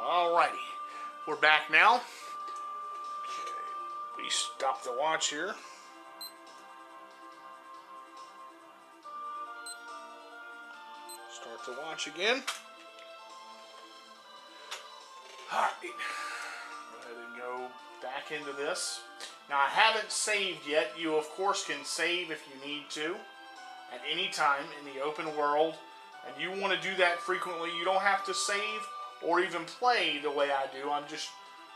Alrighty, we're back now. Okay, we stop the watch here. Start the watch again. Alright, go ahead and go back into this. Now I haven't saved yet. You of course can save if you need to at any time in the open world, and you want to do that frequently. You don't have to save or even play the way I do. I'm just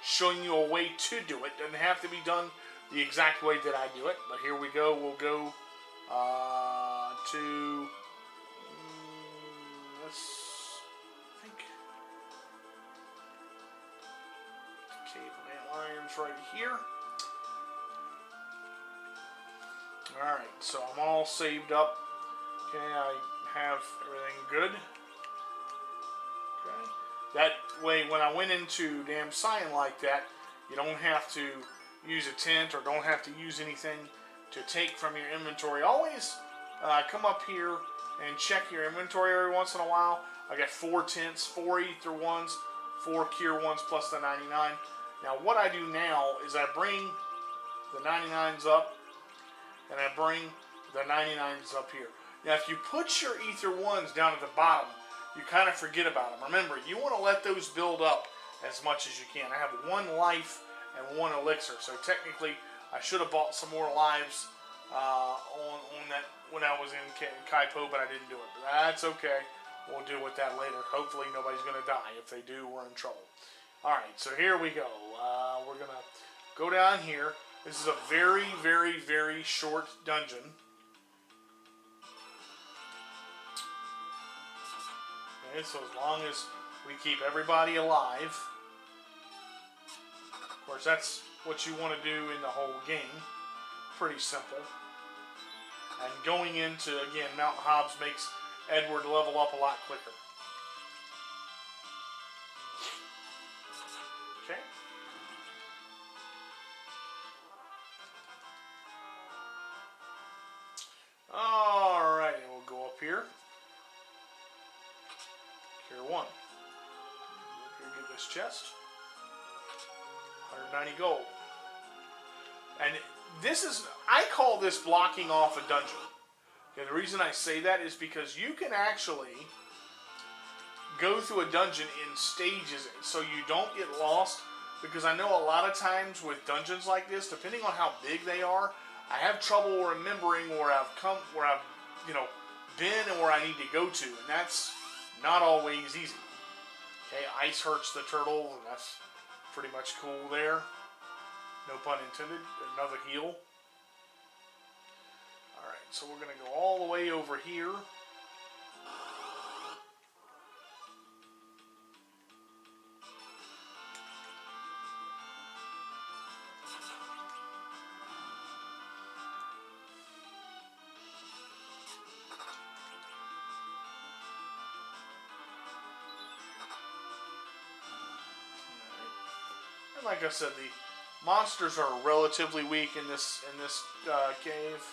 showing you a way to do it. Doesn't have to be done the exact way that I do it, but here we go. We'll go to let's think caveman lions right here. Alright, so I'm all saved up. Okay, I have everything good. Okay. That way, when I went into damn sign like that, you don't have to use a tent or don't have to use anything to take from your inventory. Always come up here and check your inventory every once in a while. I got 4 tents, 4 ether ones, 4 cure ones, plus the 99. Now, what I do now is I bring the 99s up, and I bring the 99s up here. Now, if you put your ether ones down at the bottom, you kind of forget about them. Remember, you want to let those build up as much as you can. I have 1 life and 1 elixir, so technically I should have bought some more lives on that when I was in Kaipo, but I didn't do it. But that's okay. We'll deal with that later. Hopefully nobody's going to die. If they do, we're in trouble. Alright, so here we go. We're going to go down here. This is a very, very, very short dungeon. Okay, so as long as we keep everybody alive. Of course, that's what you want to do in the whole game. Pretty simple. And going into, again, Mount Hobbs makes Edward level up a lot quicker. Okay. Alright, we'll go up here. Cure 1. Here, get this chest. 190 gold. And this is, I call this blocking off a dungeon. Okay, the reason I say that is because you can actually go through a dungeon in stages so you don't get lost. Because I know a lot of times with dungeons like this, depending on how big they are, I have trouble remembering where I've been and where I need to go to, and that's not always easy. Okay, ice hurts the turtle, and that's pretty much cool there. No pun intended. Another heal. Alright, so we're going to go all the way over here. And like I said, the monsters are relatively weak in this cave.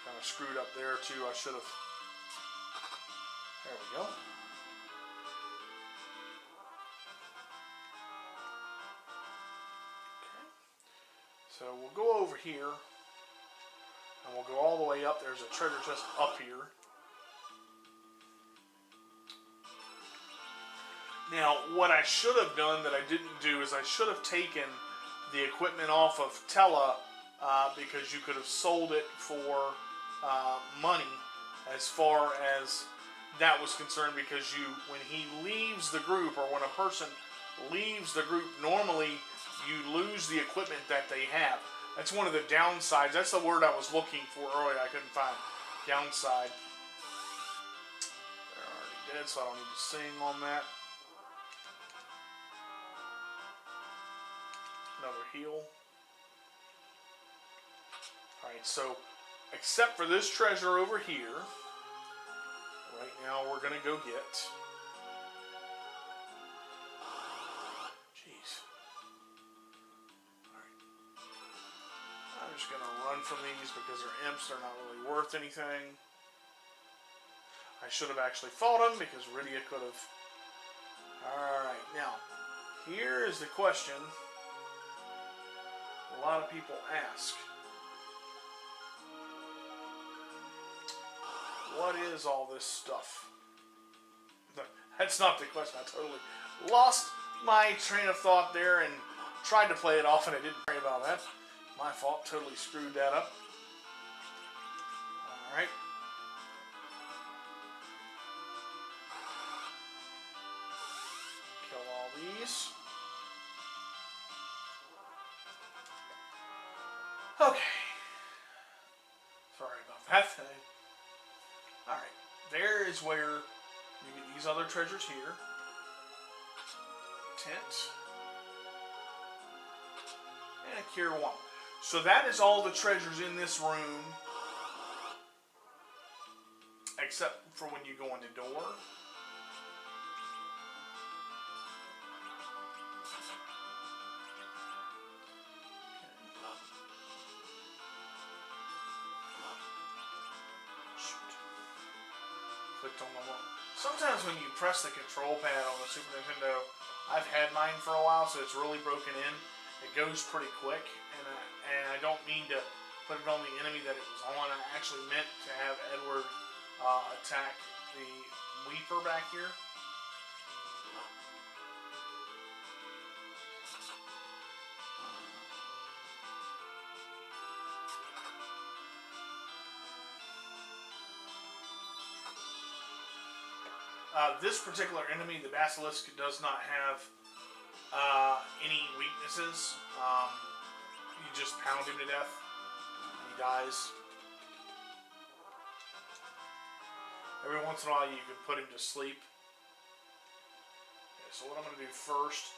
Kind of screwed up there too. I should have. There we go. Okay. So we'll go over here, and we'll go all the way up. There's a treasure chest up here. Now, what I should have done that I didn't do is I should have taken the equipment off of Tella because you could have sold it for money as far as that was concerned, because when he leaves the group, or when a person leaves the group, normally you lose the equipment that they have. That's one of the downsides. That's the word I was looking for earlier. I couldn't find. Downside. They're already dead, so I don't need to sing on that. Another heal. Alright, so except for this treasure over here, right now we're going to go get. Jeez. Alright. I'm just going to run from these because they're imps. They're not really worth anything. I should have actually fought him because Rydia could have. Alright, now, here is the question a lot of people ask. What is all this stuff? That's not the question. I totally lost my train of thought there and tried to play it off, and I didn't worry about that. My fault. Totally screwed that up. Alright. Kill all these. Okay. Sorry about that. Alright. There is where you get these other treasures here. Tent. And a cure 1. So that is all the treasures in this room. Except for when you go in the door. Clicked on the one. Sometimes when you press the control pad on the Super Nintendo, I've had mine for a while, so it's really broken in. It goes pretty quick, and I don't mean to put it on the enemy that it was on. I actually meant to have Edward attack the Weeper back here. This particular enemy, the Basilisk, does not have any weaknesses. You just pound him to death, and he dies. Every once in a while, you can put him to sleep. Okay, so what I'm going to do first,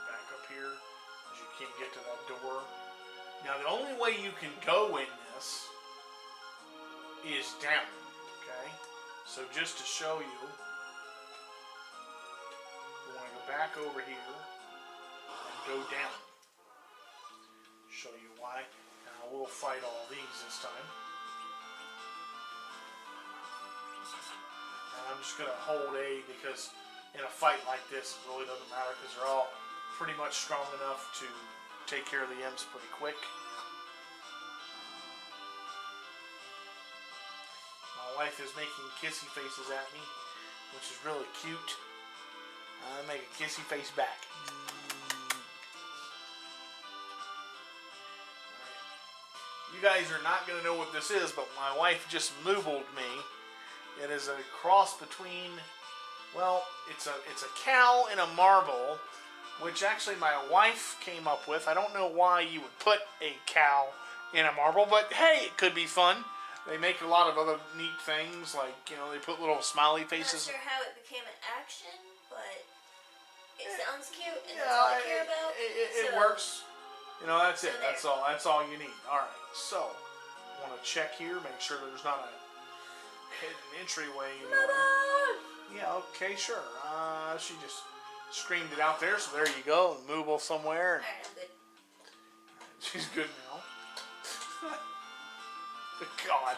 back up here, because you can't get to that door. Now, the only way you can go in this is down. Okay, so just to show you, we want to go back over here and go down. Show you why. Now we'll fight all these this time. And I'm just going to hold A because in a fight like this, it really doesn't matter because they're all pretty much strong enough to take care of the imps pretty quick. My wife is making kissy faces at me, which is really cute. I make a kissy face back. You guys are not going to know what this is, but my wife just moobled me. It is a cross between, well, it's a cow and a marble, which actually my wife came up with. I don't know why you would put a cow in a marble, but hey, it could be fun. They make a lot of other neat things, like, you know, they put little smiley faces. I'm not sure how it became an action, but it sounds cute, and that's all I care about. It works. You know, that's it. That's all. That's all you need. All right. So, I want to check here, make sure there's not a hidden entryway. Yeah. Okay. Sure. She just screamed it out there, so there you go. Move off somewhere. Alright, I'm good. She's good now. God,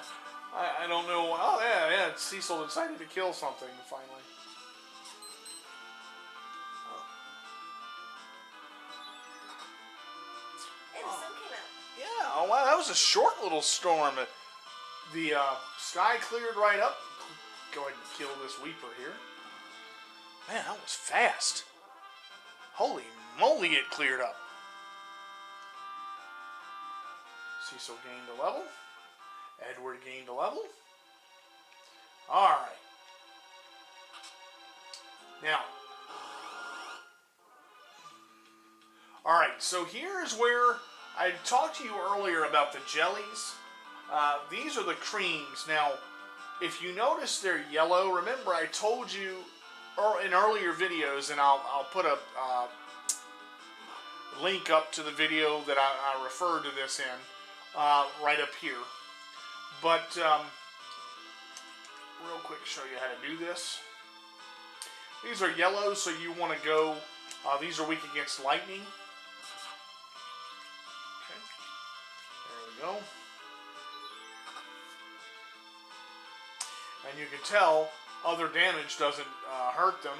I don't know. Oh yeah, Cecil decided to kill something finally. Hey, the sun came out. Yeah. Oh wow, that was a short little storm. The sky cleared right up. Go ahead and kill this Weeper here. Man, that was fast. Holy moly, it cleared up. Cecil gained a level. Edward gained a level. Alright. Now. Alright, so here's where I talked to you earlier about the jellies. These are the creams. Now, if you notice they're yellow, remember I told you in earlier videos, and I'll put a link up to the video that I referred to this in right up here. But real quick, show you how to do this. These are yellow, so you want to go. These are weak against lightning. Okay, there we go. And you can tell other damage doesn't hurt them.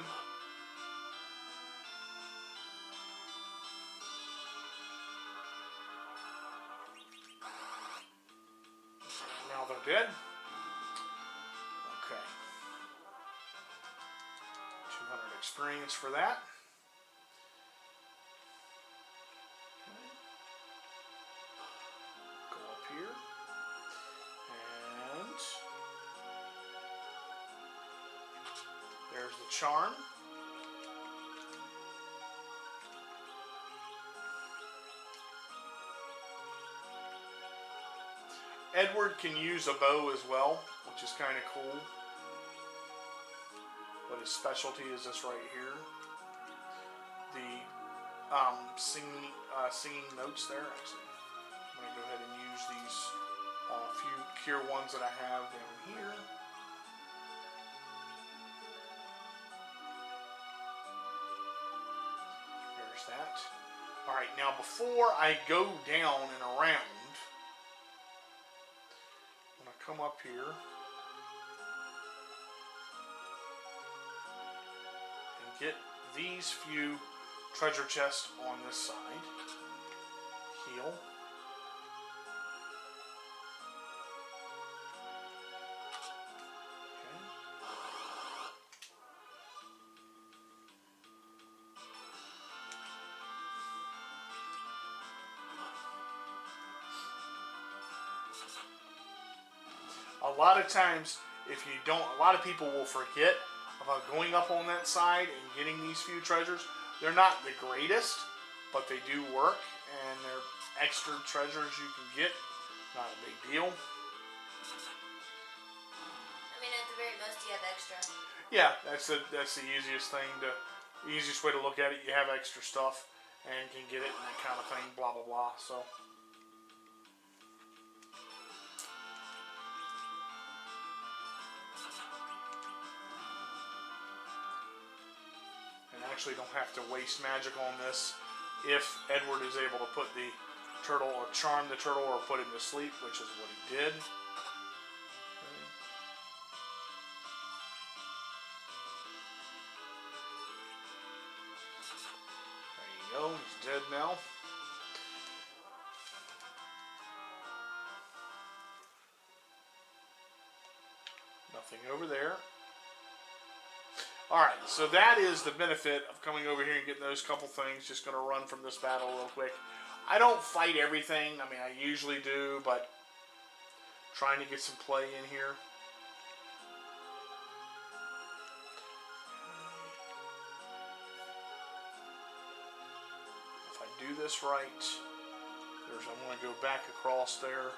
Now they're dead. Okay. 200 experience for that. Okay. Go up here. And there's the charm. Edward can use a bow as well, which is kind of cool. But his specialty is this right here. The singing notes there, actually. I'm going to go ahead and use these few cure ones that I have down here. There's that. Alright, now before I go down and around, I'm going to come up here and get these few treasure chests on this side. Heal. A lot of times, if you don't, a lot of people will forget about going up on that side and getting these few treasures. They're not the greatest, but they do work, and they're extra treasures you can get. Not a big deal. I mean, at the very most, you have extra. Yeah, that's the easiest thing to, the easiest way to look at it. You have extra stuff and can get it and that kind of thing. Blah blah blah. So. Actually don't have to waste magic on this if Edward is able to put the turtle or charm the turtle or put him to sleep, which is what he did. There you go, he's dead now. Nothing over there. Alright, so that is the benefit of coming over here and getting those couple things. Just going to run from this battle real quick. I don't fight everything. I mean, I usually do, but trying to get some play in here. If I do this right, I'm going to go back across there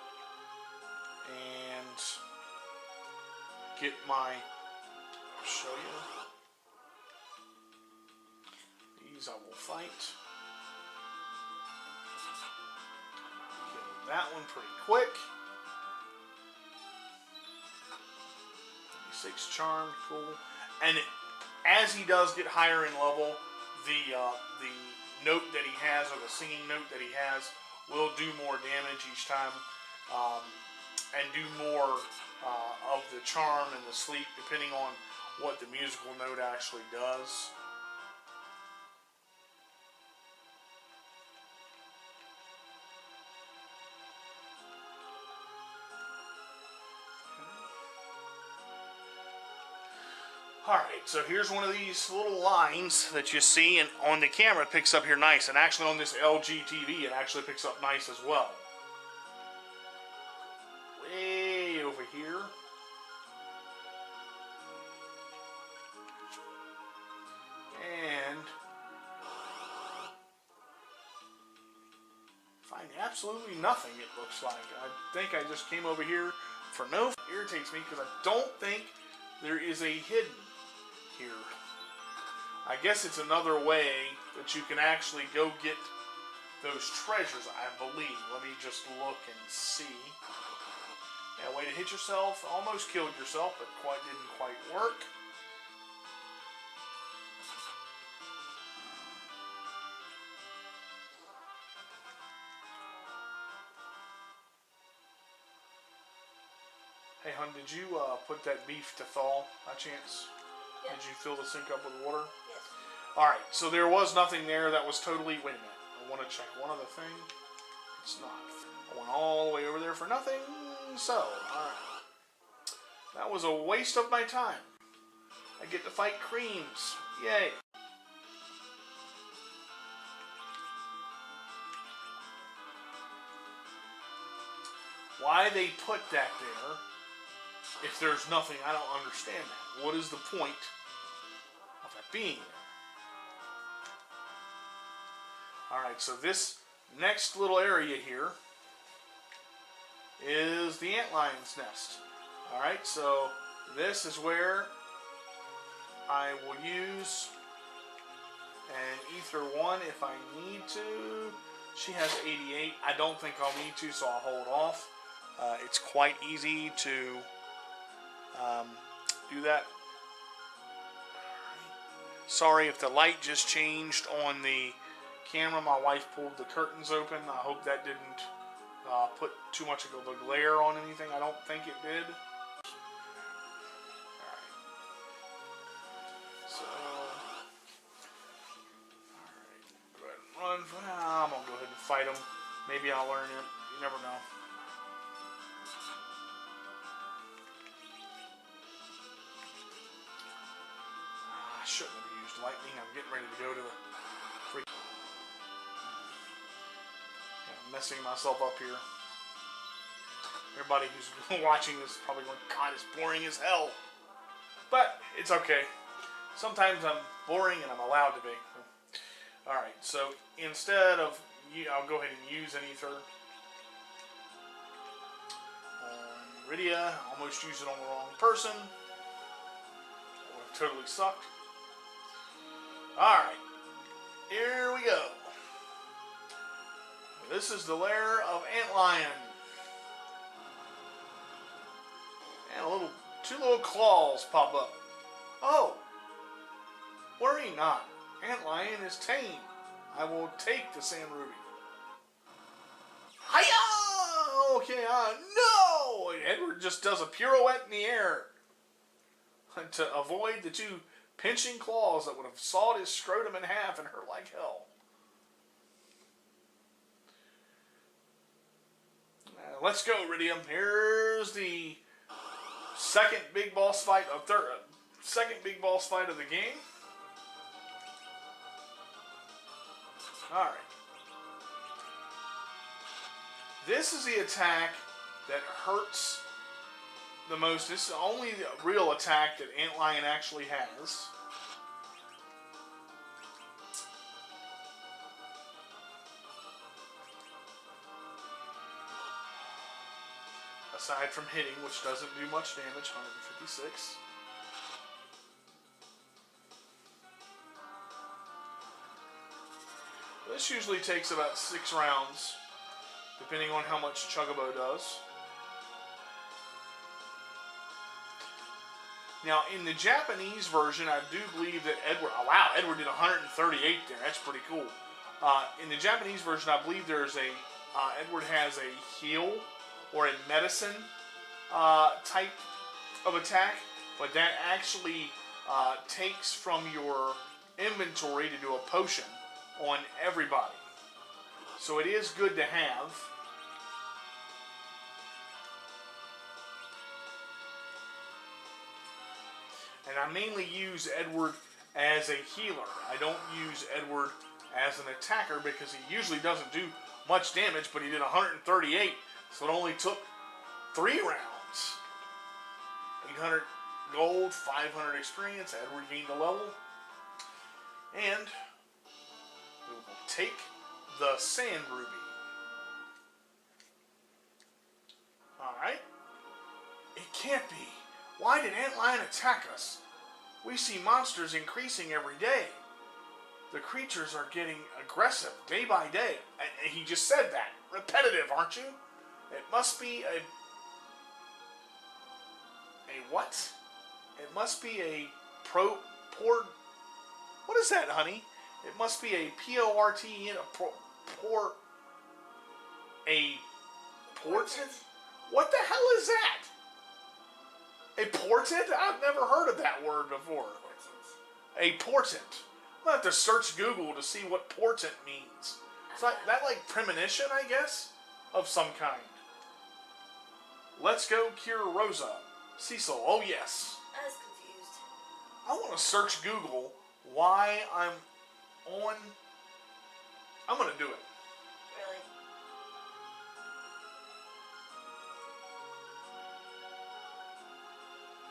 and get my, I'll show you. I will fight. Kill that one pretty quick. 26 charm, cool. And as he does get higher in level, the note that he has, or the singing note that he has, will do more damage each time, and do more of the charm and the sleep, depending on what the musical note actually does. Alright, so here's one of these little lines that you see, and on the camera it picks up here nice, and actually on this LG TV it actually picks up nice as well. Way over here. And find absolutely nothing, it looks like. I think I just came over here for no, irritates me because I don't think there is a hidden here. I guess it's another way that you can actually go get those treasures, I believe. Let me just look and see. Yeah, way to hit yourself. Almost killed yourself, but didn't quite work. Hey, hon, did you put that beef to thaw by chance? Yep. Did you fill the sink up with water? Yes. Alright, so there was nothing there that was totally... Wait a minute. I want to check one other thing. It's not. I went all the way over there for nothing. So, alright. That was a waste of my time. I get to fight creams. Yay. Why they put that there, if there's nothing, I don't understand that. What is the point of that being there? Alright, so this next little area here is the antlion's nest. Alright, so this is where I will use an ether 1 if I need to. She has 88. I don't think I'll need to, so I'll hold off. It's quite easy to do that. Sorry if the light just changed on the camera. My wife pulled the curtains open. I hope that didn't put too much of a glare on anything. I don't think it did. Alright. So, alright. Go ahead and run. I'm going to go ahead and fight him. Maybe I'll learn it. You never know. I shouldn't have used lightning. I'm getting ready to go to the freak. I'm messing myself up here. Everybody who's watching this is probably going, God, it's boring as hell. But it's okay. Sometimes I'm boring and I'm allowed to be. Alright, so instead of, I'll go ahead and use an ether. Rydia, almost used it on the wrong person. That would have totally sucked. Alright, here we go. This is the lair of Antlion. And two little claws pop up. Oh, worry not. Antlion is tame. I will take the Sand Ruby. Hiya! Okay, no! Edward just does a pirouette in the air to avoid the two pinching claws that would have sawed his scrotum in half and hurt like hell. Let's go, Rydia. Here's the second big boss fight of the game. All right. This is the attack that hurts the most. This is the only real attack that Antlion actually has. Aside from hitting, which doesn't do much damage, 156. This usually takes about 6 rounds, depending on how much Chocobo does. Now, in the Japanese version, I do believe that Edward... Oh, wow, Edward did 138 there. That's pretty cool. In the Japanese version, I believe there's a... Edward has a heal or a medicine type of attack, but that actually takes from your inventory to do a potion on everybody. So it is good to have. And I mainly use Edward as a healer. I don't use Edward as an attacker because he usually doesn't do much damage, but he did 138, so it only took 3 rounds. 800 gold, 500 experience. Edward gained a level. And we will take the Sand Ruby. Alright. It can't be. Why did Antlion attack us? We see monsters increasing every day. The creatures are getting aggressive day by day. He just said that. Repetitive, aren't you? It must be a what? It must be a what is that, honey? It must be a P-O-R-T-E-N, a portent? What the hell is that? A portent? I've never heard of that word before. Portent. A portent. I'm gonna have to search Google to see what portent means. It's like that, like premonition, I guess, of some kind. Let's go cure Rosa. Cecil. Oh yes. I was confused. I want to search Google why I'm on. I'm gonna do it. Really?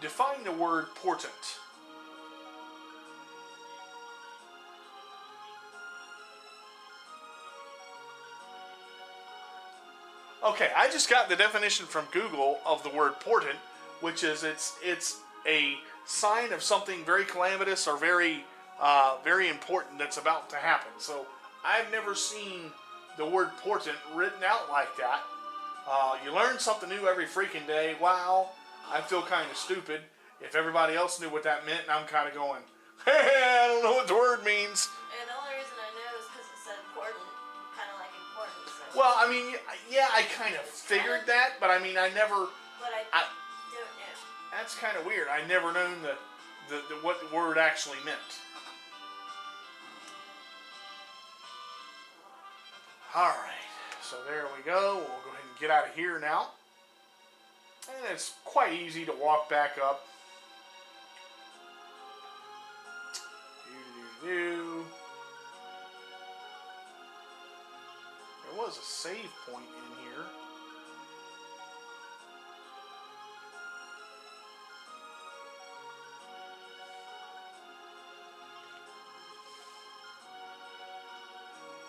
Define the word portent. Okay, I just got the definition from Google of the word portent, which is it's a sign of something very calamitous or very very important that's about to happen. So I've never seen the word portent written out like that. You learn something new every freaking day. Wow, I feel kind of stupid. If everybody else knew what that meant, and I'm kind of going, hey, I don't know what the word means. And the only reason I know is because it said important, kind of like important. So. Well, I mean, yeah, I kind of figured that, but I mean, I never. But I don't know. That's kind of weird. I never known what the word actually meant. All right, so there we go. We'll go ahead and get out of here now. And it's quite easy to walk back up. There was a save point in here.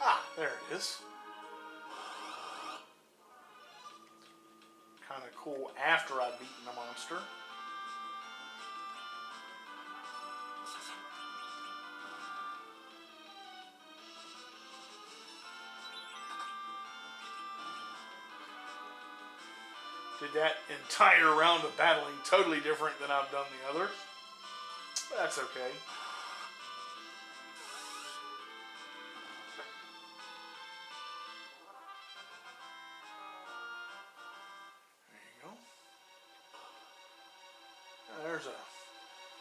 Ah, there it is. Kind of cool after I've beaten the monster. Did that entire round of battling totally different than I've done the others. But that's okay. There's a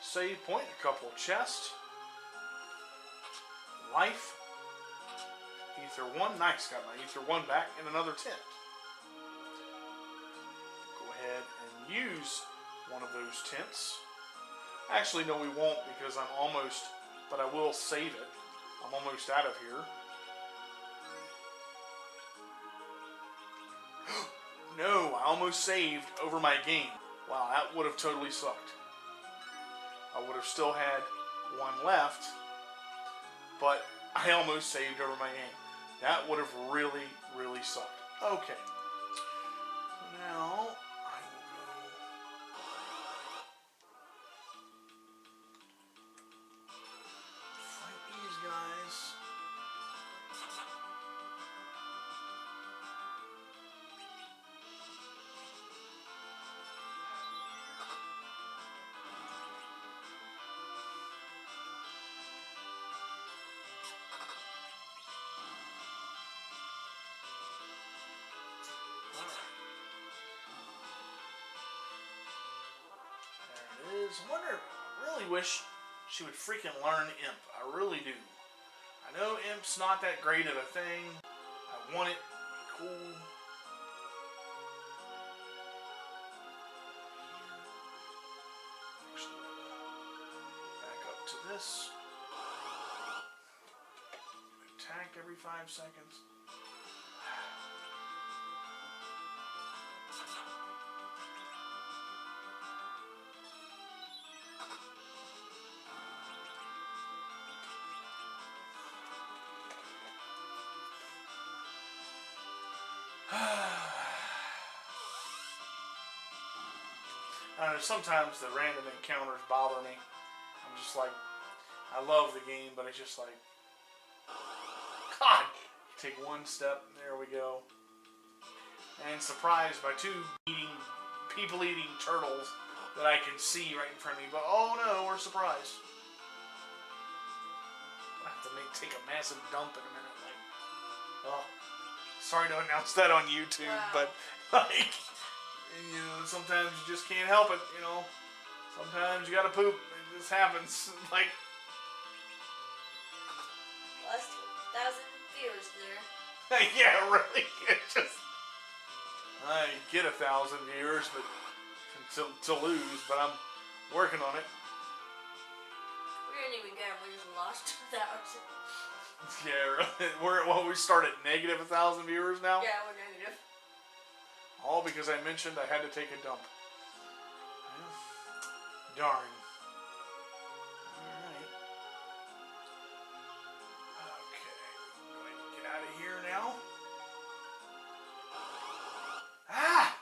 save point, a couple of chests. Life. Ether 1. Nice, got my Ether 1 back and another tent. Go ahead and use one of those tents. Actually, no, we won't because I'm almost, but I will save it. I'm almost out of here. No, I almost saved over my game. Wow, that would have totally sucked. I would have still had one left, but I almost saved over my game. That would have really, really sucked. Okay. Now, I will go... fight these guys. I wonder, I really wish she would freaking learn Imp. I really do. I know Imp's not that great of a thing. I want it to be cool. Actually, back up to this. Attack every 5 seconds. I know sometimes the random encounters bother me. I'm just like, I love the game, but it's just like, God, you take one step, there we go. And surprised by 2 people-eating turtles that I can see right in front of me. But oh no, we're surprised. I have to take a massive dump in a minute. Like, oh, sorry to announce that on YouTube, wow. but like, you know, sometimes you just can't help it. You know, Sometimes you gotta poop. It just happens. Like, Lost 1,000 viewers there. yeah, really. It just, I get 1,000 viewers, but to lose. But I'm working on it. We didn't even get them. We just lost 1,000. Yeah, really. We start at negative 1,000 viewers now. Yeah, we're negative. All because I mentioned I had to take a dump. Darn. Alright. Okay. I'm going to get out of here now. Ah!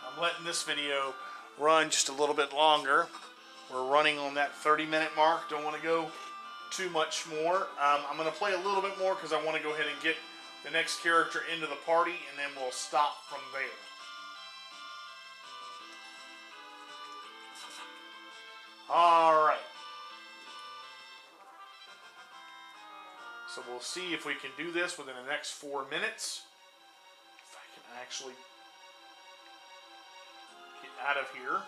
I'm letting this video run just a little bit longer. We're running on that 30-minute mark. Don't want to go too much more. I'm going to play a little bit more because I want to go ahead and get the next character into the party, and then we'll stop from there. Alright. So we'll see if we can do this within the next 4 minutes. If I can actually get out of here.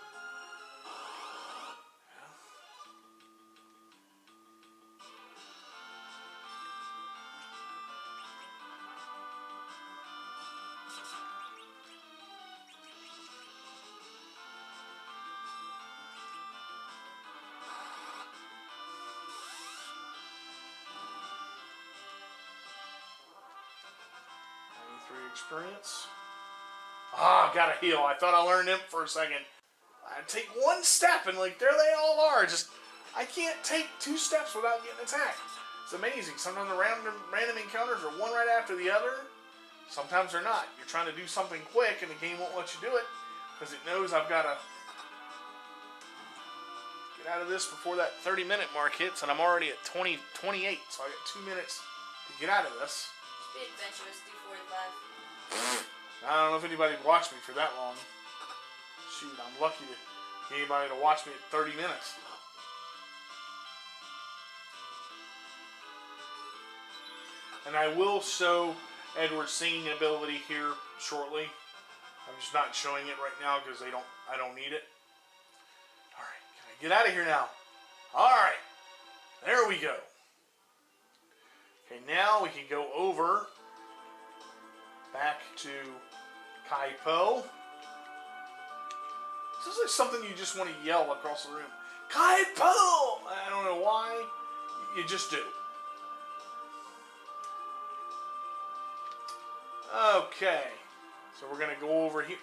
Experience. Ah, gotta heal. I thought I learned them for a second. I take one step and like there they all are. Just I can't take 2 steps without getting attacked. It's amazing. Sometimes the random encounters are one right after the other. Sometimes they're not. You're trying to do something quick and the game won't let you do it because it knows I've got to get out of this before that 30-minute mark hits, and I'm already at 28, so I got 2 minutes to get out of this. Speed adventurous D45. I don't know if anybody would watch me for that long. Shoot, I'm lucky to get anybody to watch me at 30 minutes. And I will show Edward's singing ability here shortly. I'm just not showing it right now because I don't need it. Alright, can I get out of here now? Alright, there we go. Okay, now we can go over back to Kai Po. This is like something you just want to yell across the room. Kai Po! I don't know why. You just do. Okay. So we're going to go over here.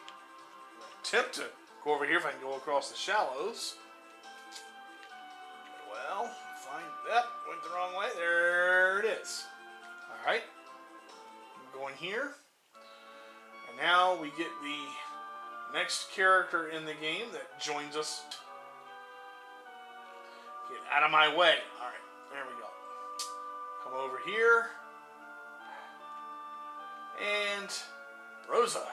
Attempt to go over here if I can go across the shallows. Well, find that. Went the wrong way. There it is. Alright. I'm going here. And now we get the next character in the game that joins us. Get out of my way. Alright, there we go. Come over here. And Rosa.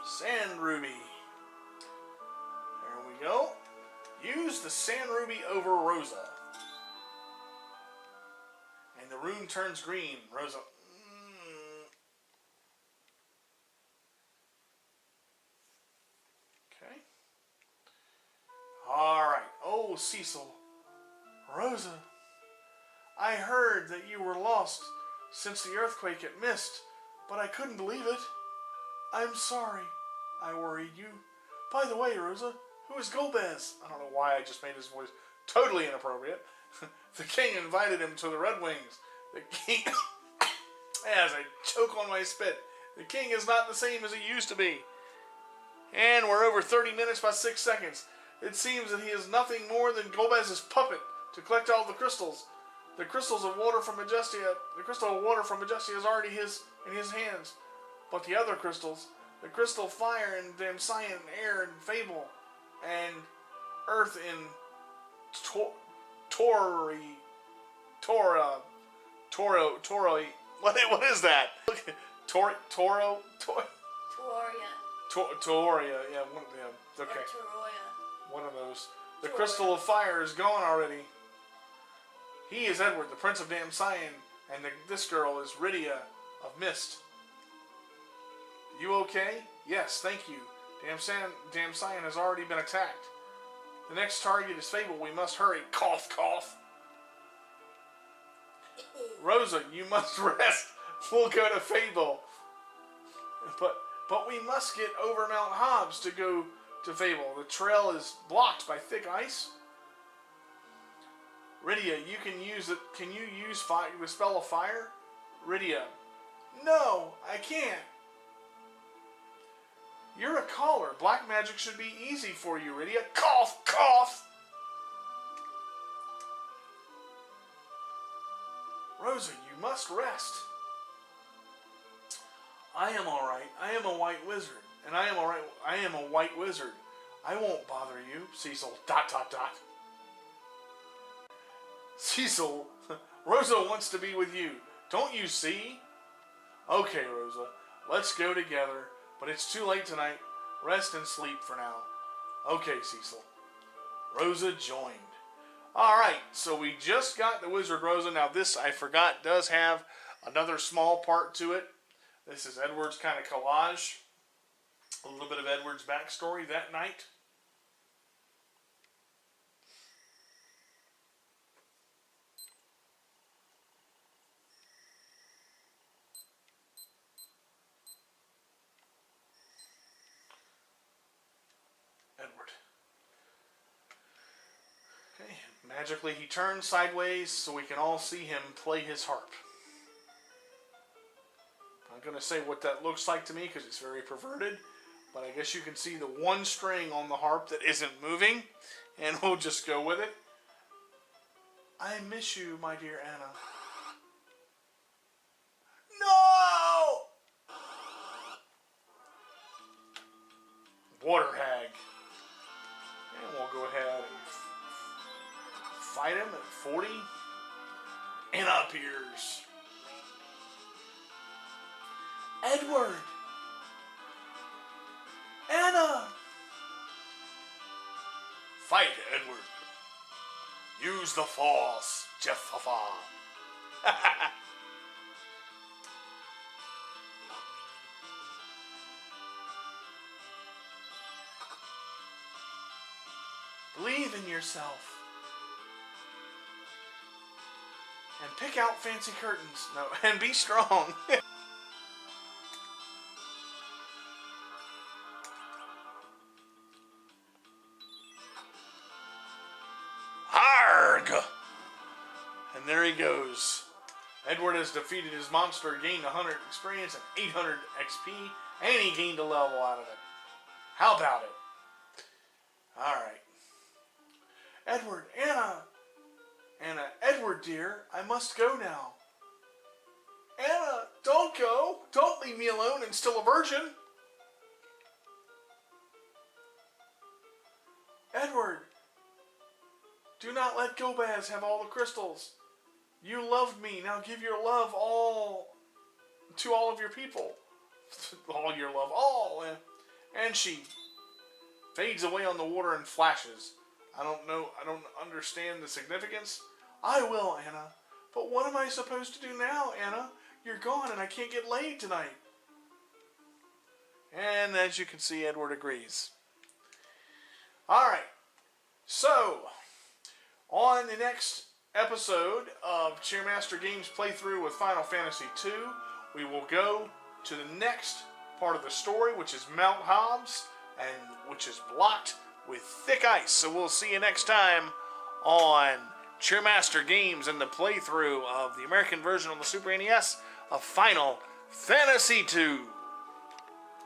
Sand Ruby. There we go. Use the Sand Ruby over Rosa. And the rune turns green. Rosa. Alright. Oh, Cecil. Rosa. I heard that you were lost since the earthquake at Mist, but I couldn't believe it. I'm sorry I worried you. By the way, Rosa, who is Golbez? I don't know why I just made his voice totally inappropriate. The king invited him to the Red Wings. The king... As I choke on my spit. The king is not the same as he used to be. And we're over 30 minutes by 6 seconds. It seems that he is nothing more than Golbez's puppet to collect all the crystals. The crystals of water from Majestia. The crystal of water from Majestia is already in his hands. But the other crystals, the crystal fire and Damsian, air and fable, and earth in what is that? Toria, yeah, one of them. Okay. One of those. The crystal of fire is gone already. He is Edward, the Prince of Damsian, and this girl is Rydia of Mist. You okay? Yes, thank you. Damn Cyan has already been attacked. The next target is Fable. We must hurry. Cough, cough. Rosa, you must rest. We'll go to Fable. But we must get over Mount Hobbs to go to Fable. The trail is blocked by thick ice. Rydia, you can use it. Can you use the spell of fire? Rydia, no, I can't. You're a caller. Black magic should be easy for you, Rydia. Cough, cough. Rosa, you must rest. I am all right. I am a white wizard, and I am all right. I am a white wizard. I won't bother you, Cecil. ... Cecil, Rosa wants to be with you. Don't you see? Okay, Rosa, let's go together. But it's too late tonight. Rest and sleep for now. Okay, Cecil. Rosa joined. Alright, so we just got the Wizard Rosa. Now this, I forgot, does have another small part to it. This is Edward's kind of collage. A little bit of Edward's backstory that night. Edward. Okay, magically he turns sideways so we can all see him play his harp. I'm going to say what that looks like to me because it's very perverted, but I guess you can see the one string on the harp that isn't moving, and we'll just go with it. I miss you, my dear Anna. No! Water hag. And we'll go ahead and fight him at 40. Anna appears. Edward! Anna! Fight, Edward. Use the force, Jeffafa. Believe in yourself. And pick out fancy curtains. No, and be strong. Harg! And there he goes. Edward has defeated his monster, gained 100 experience and 800 XP, and he gained a level out of it. How about it? Alright. Edward, Anna, Edward dear, I must go now. Anna, don't go. Don't leave me alone and still a virgin. Edward, do not let Gobaz have all the crystals. You loved me. Now give your love to all of your people. All your love. All. And she fades away on the water and flashes. I don't know. I don't understand the significance. I will, Anna. But what am I supposed to do now, Anna? You're gone and I can't get laid tonight. And as you can see, Edward agrees. Alright. So, on the next episode of Cheermaster Games playthrough with Final Fantasy II, we will go to the next part of the story, which is Mount Hobbs, and which is blocked with thick ice. So we'll see you next time on Cheermaster Games and the playthrough of the American version on the Super NES of Final Fantasy II.